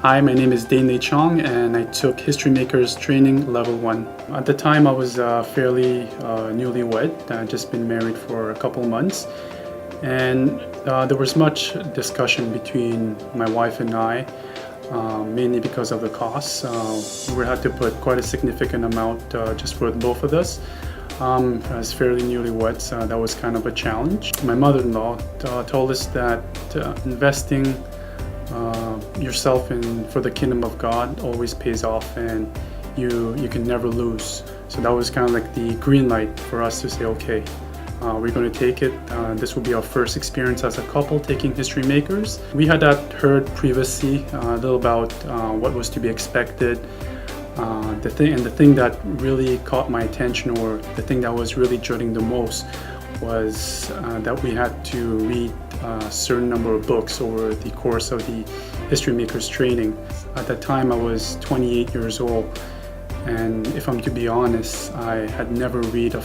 Hi, my name is Chung and I took History Makers Training Level 1. At the time I was fairly newlywed. I'd just been married for a couple months, and there was much discussion between my wife and I, mainly because of the costs. We had to put quite a significant amount just for both of us. As fairly newlyweds, that was kind of a challenge. My mother-in-law told us that investing yourself in for the kingdom of God always pays off, and you can never lose. So that was kind of like the green light for us to say, okay, we're going to take it. This will be our first experience as a couple taking History Makers. We had heard previously a little about what was to be expected. The thing that really caught my attention, or the thing that was really dreading the most, was that we had to read a certain number of books over the course of the History Makers training. At that time I was 28 years old, and if I'm to be honest, I had never read a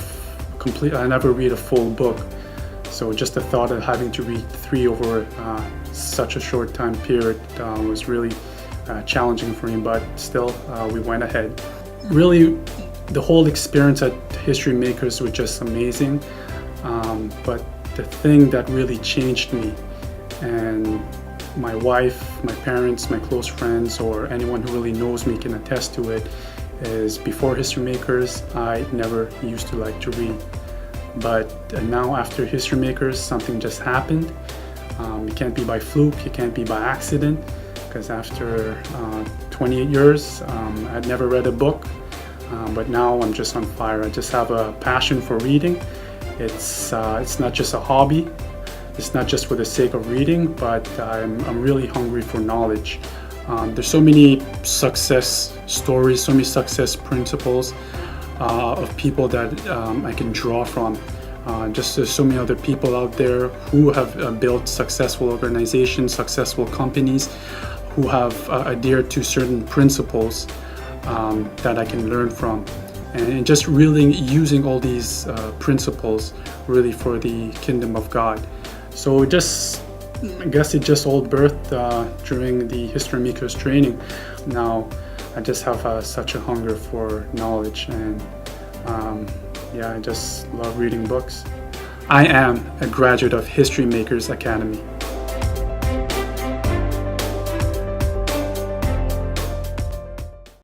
full book. So just the thought of having to read 3 over such a short time period was really challenging for me, but still we went ahead. Really, the whole experience at History Makers was just amazing, but the thing that really changed me, and my wife, my parents, my close friends, or anyone who really knows me can attest to it, is before History Makers I never used to like to read, but now after History Makers something just happened. It can't be by fluke, it can't be by accident, because after 28 years I'd never read a book, but now I'm just on fire. I just have a passion for reading. It's not just a hobby, it's not just for the sake of reading, but I'm really hungry for knowledge. There's so many success stories, so many success principles of people that I can draw from. Just there's so many other people out there who have built successful organizations, successful companies, who have adhered to certain principles that I can learn from, and just really using all these principles really for the kingdom of God. So I guess it just all birthed during the History Makers training. Now I just have such a hunger for knowledge, and I just love reading books. I am a graduate of History Makers Academy.